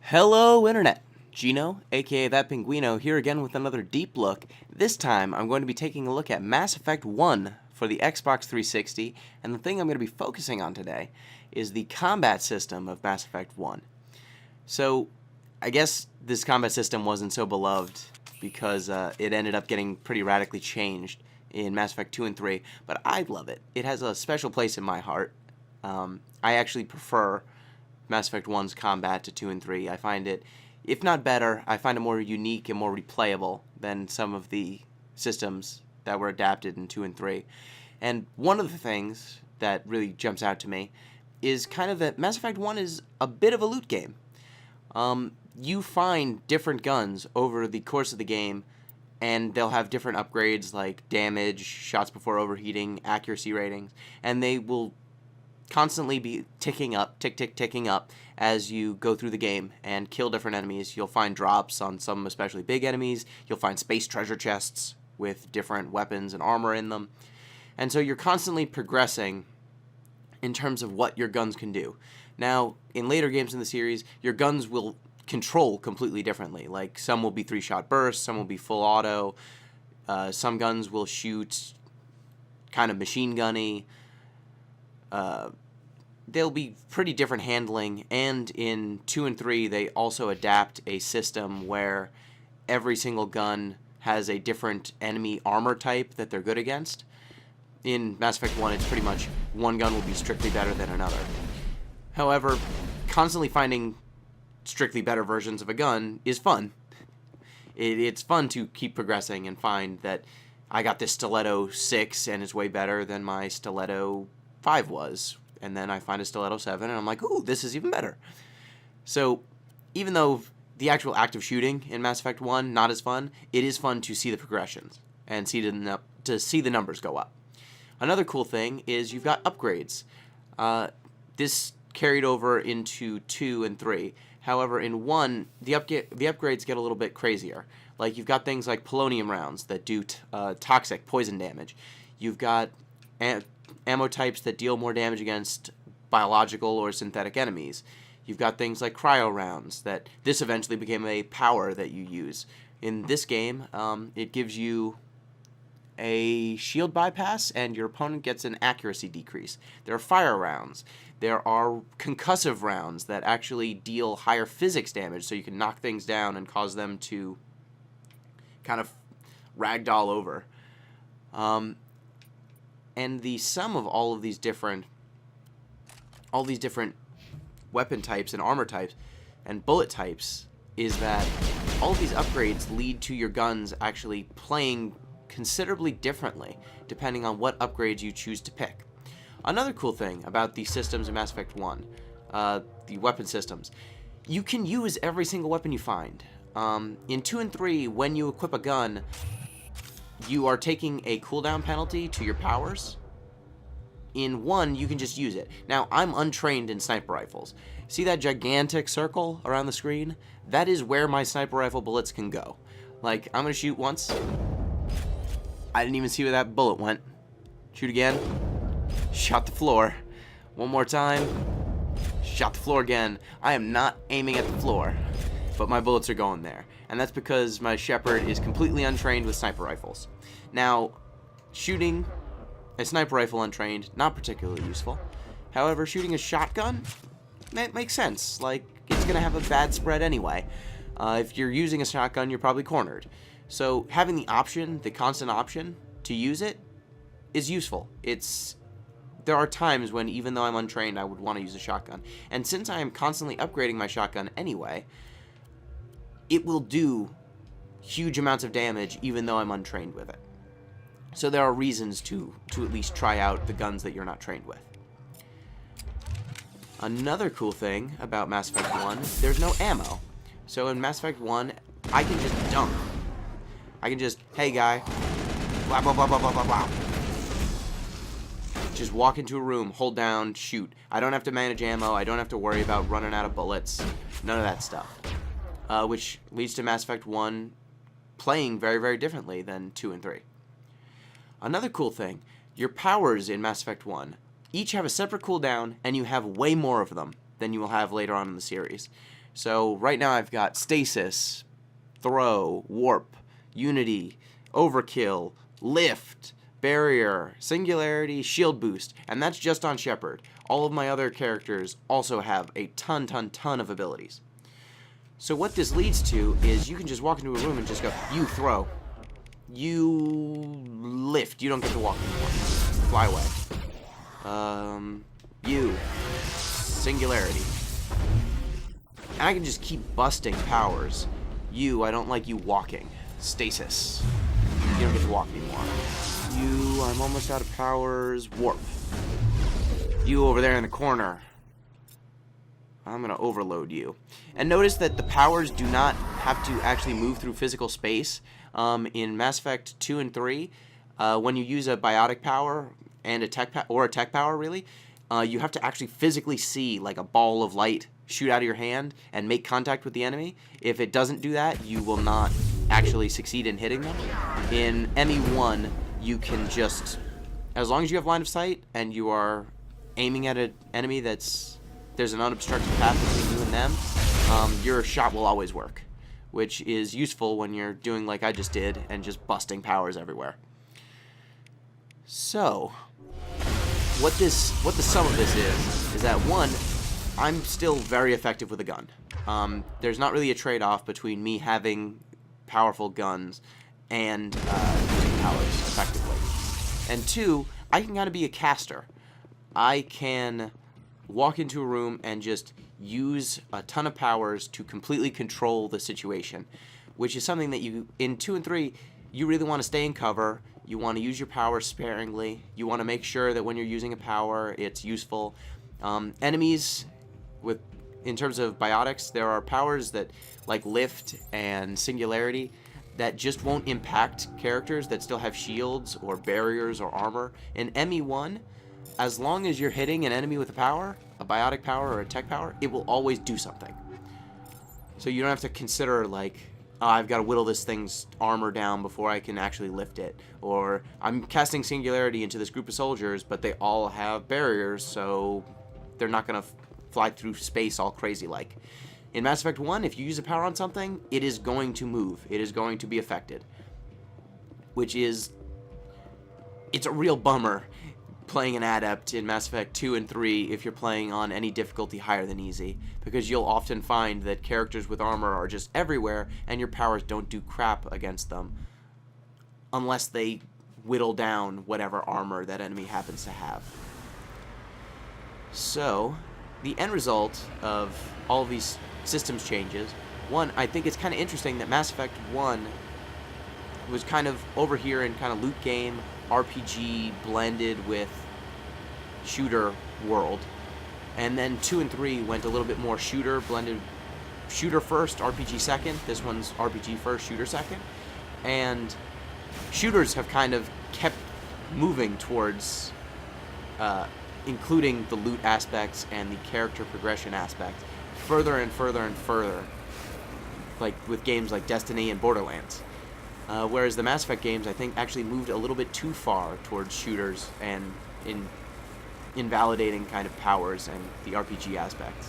Hello Internet! Gino, aka That Pinguino, here again with another deep look. This time I'm going to be taking a look at Mass Effect 1 for the Xbox 360, and the thing I'm going to be focusing on today is the combat system of Mass Effect 1. So, I guess this combat system wasn't so beloved because it ended up getting pretty radically changed in Mass Effect 2 and 3, but I love it. It has a special place in my heart. I actually prefer Mass Effect 1's combat to 2 and 3. I find it, if not better, I find it more unique and more replayable than some of the systems that were adapted in 2 and 3. And one of the things that really jumps out to me is kind of that Mass Effect 1 is a bit of a loot game. You find different guns over the course of the game, and they'll have different upgrades like damage, shots before overheating, accuracy ratings, and they will constantly be ticking up, ticking up as you go through the game and kill different enemies. You'll find drops on some especially big enemies. You'll find space treasure chests with different weapons and armor in them. And so you're constantly progressing in terms of what your guns can do. Now, in later games in the series, your guns will control completely differently. Like, some will be 3-shot bursts, some will be full auto, some guns will shoot kind of machine gunny. They'll be pretty different handling, and in 2 and 3 they also adapt a system where every single gun has a different enemy armor type that they're good against. In Mass Effect 1, it's pretty much one gun will be strictly better than another. However, constantly finding strictly better versions of a gun is fun. It's fun to keep progressing and find that I got this Stiletto 6 and it's way better than my Stiletto 5 was. And then I find a Stiletto 7 and I'm like, ooh, this is even better. So even though the actual act of shooting in Mass Effect 1 not as fun, it is fun to see the progressions and to see the numbers go up. Another cool thing is you've got upgrades. This carried over into 2 and 3. However, in 1, the upgrades get a little bit crazier. Like, you've got things like polonium rounds that do toxic poison damage. You've got ammo types that deal more damage against biological or synthetic enemies. You've got things like cryo rounds that this eventually became a power that you use. In this game, it gives you a shield bypass and your opponent gets an accuracy decrease. There are fire rounds. There are concussive rounds that actually deal higher physics damage, so you can knock things down and cause them to kind of ragdoll over. And the sum of all these different weapon types and armor types and bullet types is that all of these upgrades lead to your guns actually playing considerably differently depending on what upgrades you choose to pick. Another cool thing about the systems in Mass Effect 1, the weapon systems, you can use every single weapon you find. In 2 and 3, when you equip a gun, you are taking a cooldown penalty to your powers. In 1, you can just use it. Now, I'm untrained in sniper rifles. See that gigantic circle around the screen? That is where my sniper rifle bullets can go. Like, I'm gonna shoot once. I didn't even see where that bullet went. Shoot again. Shot the floor. One more time. Shot the floor again. I am not aiming at the floor, but my bullets are going there. And that's because my Shepard is completely untrained with sniper rifles. Now, shooting a sniper rifle untrained, not particularly useful. However, shooting a shotgun, makes sense. Like, it's going to have a bad spread anyway. If you're using a shotgun, you're probably cornered. So having the option, the constant option, to use it is useful. There are times when, even though I'm untrained, I would want to use a shotgun. And since I am constantly upgrading my shotgun anyway, it will do huge amounts of damage even though I'm untrained with it. So there are reasons to at least try out the guns that you're not trained with. Another cool thing about Mass Effect 1, there's no ammo. So in Mass Effect 1, I can just dump. I can just, hey guy, blah blah blah blah blah blah blah. Just walk into a room, hold down, shoot. I don't have to manage ammo, I don't have to worry about running out of bullets, none of that stuff. Which leads to Mass Effect 1 playing very, very differently than 2 and 3. Another cool thing, your powers in Mass Effect 1 each have a separate cooldown, and you have way more of them than you will have later on in the series. So right now I've got stasis, throw, warp, unity, overkill, lift, barrier, singularity, shield boost, and that's just on Shepard. All of my other characters also have a ton of abilities. So what this leads to is you can just walk into a room and just go, you throw, you lift, you don't get to walk anymore, fly away, you, singularity. And I can just keep busting powers. You, I don't like you walking. Stasis. You don't get to walk anymore. You, I'm almost out of powers. Warp. You over there in the corner. I'm going to overload you. And notice that the powers do not have to actually move through physical space. In Mass Effect 2 and 3, when you use a biotic power and a tech power, really, you have to actually physically see like a ball of light shoot out of your hand and make contact with the enemy. If it doesn't do that, you will not actually succeed in hitting them. In ME1, you can just, as long as you have line of sight and you are aiming at an enemy there's an unobstructed path between you and them, your shot will always work, which is useful when you're doing like I just did and just busting powers everywhere. So, what the sum of this is that one, I'm still very effective with a gun. There's not really a trade-off between me having powerful guns and using powers effectively. And two, I can kind of be a caster. I can walk into a room and just use a ton of powers to completely control the situation, which is something that you, in 2 and 3, you really want to stay in cover. You want to use your power sparingly. You want to make sure that when you're using a power, it's useful. Enemies, in terms of biotics, there are powers that, like lift and singularity, that just won't impact characters that still have shields or barriers or armor. In ME1, as long as you're hitting an enemy with a power, a biotic power or a tech power, it will always do something. So you don't have to consider like, oh, I've got to whittle this thing's armor down before I can actually lift it. Or I'm casting singularity into this group of soldiers, but they all have barriers, so they're not going to fly through space all crazy like. In Mass Effect 1, if you use a power on something, it is going to move. It is going to be affected. Which is, it's a real bummer playing an adept in Mass Effect 2 and 3 if you're playing on any difficulty higher than easy, because you'll often find that characters with armor are just everywhere and your powers don't do crap against them unless they whittle down whatever armor that enemy happens to have. So, the end result of all of these systems changes, one, I think it's kind of interesting that Mass Effect 1 was kind of over here in kind of loot game, RPG blended with shooter world, and then 2 and 3 went a little bit more shooter, blended shooter first, RPG second. This one's RPG first, shooter second, and shooters have kind of kept moving towards including the loot aspects and the character progression aspect further and further and further, like with games like Destiny and Borderlands. Whereas the Mass Effect games, I think, actually moved a little bit too far towards shooters and in invalidating kind of powers and the RPG aspects,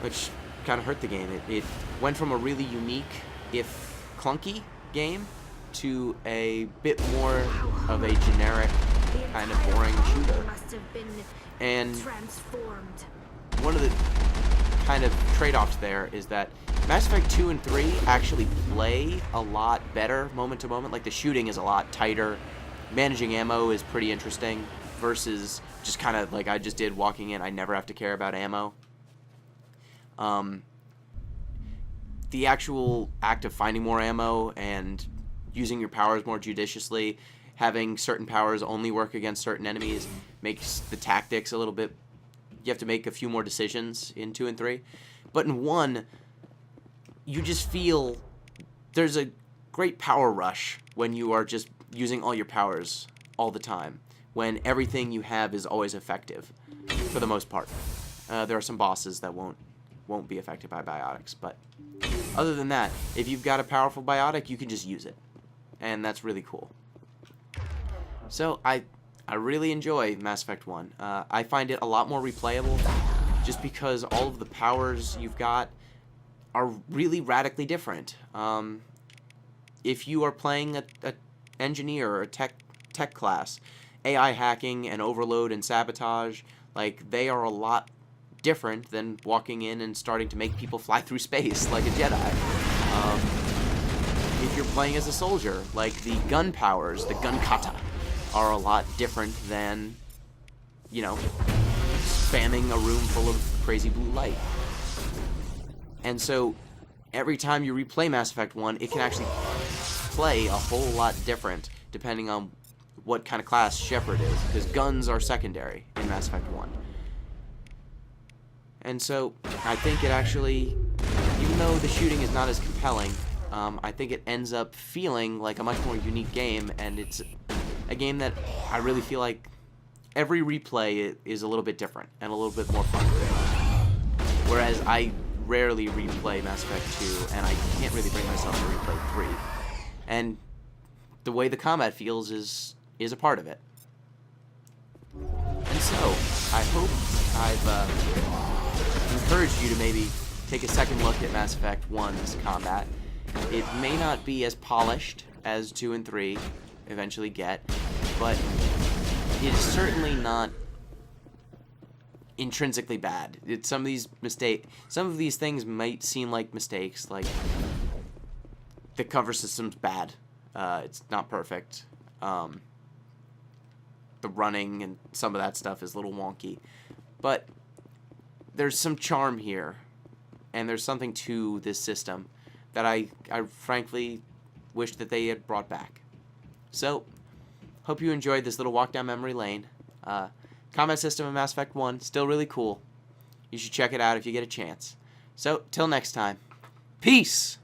which kind of hurt the game. It went from a really unique, if clunky, game to a bit more of a generic, kind of boring shooter. And one of the kind of trade-offs there is that Mass Effect 2 and 3 actually play a lot better moment to moment. Like, the shooting is a lot tighter. Managing ammo is pretty interesting versus just kind of like I just did walking in. I never have to care about ammo. The actual act of finding more ammo and using your powers more judiciously, having certain powers only work against certain enemies, makes the tactics a little bit... You have to make a few more decisions in 2 and 3. But in 1... you just feel there's a great power rush when you are just using all your powers all the time, when everything you have is always effective, for the most part. There are some bosses that won't be affected by biotics, but other than that, if you've got a powerful biotic, you can just use it, and that's really cool. So I really enjoy Mass Effect 1. I find it a lot more replayable, just because all of the powers you've got are really radically different. If you are playing a engineer or a tech class, AI hacking and overload and sabotage, like, they are a lot different than walking in and starting to make people fly through space like a Jedi. If you're playing as a soldier, like, the gun powers, the gun kata, are a lot different than, you know, spamming a room full of crazy blue light. And so every time you replay Mass Effect 1, it can actually play a whole lot different depending on what kind of class Shepard is, because guns are secondary in Mass Effect 1. And so I think it actually, even though the shooting is not as compelling, I think it ends up feeling like a much more unique game, and it's a game that I really feel like every replay is a little bit different and a little bit more fun. Whereas I rarely replay Mass Effect 2, and I can't really bring myself to replay 3. And the way the combat feels is a part of it. And so, I hope I've encouraged you to maybe take a second look at Mass Effect 1's combat. It may not be as polished as 2 and 3 eventually get, but it is certainly not intrinsically bad. Some of these things might seem like mistakes, like the cover system's bad. It's not perfect. The running and some of that stuff is a little wonky. But there's some charm here, and there's something to this system that I frankly wish that they had brought back. So, hope you enjoyed this little walk down memory lane. Combat system in Mass Effect 1, still really cool. You should check it out if you get a chance. So, till next time, peace!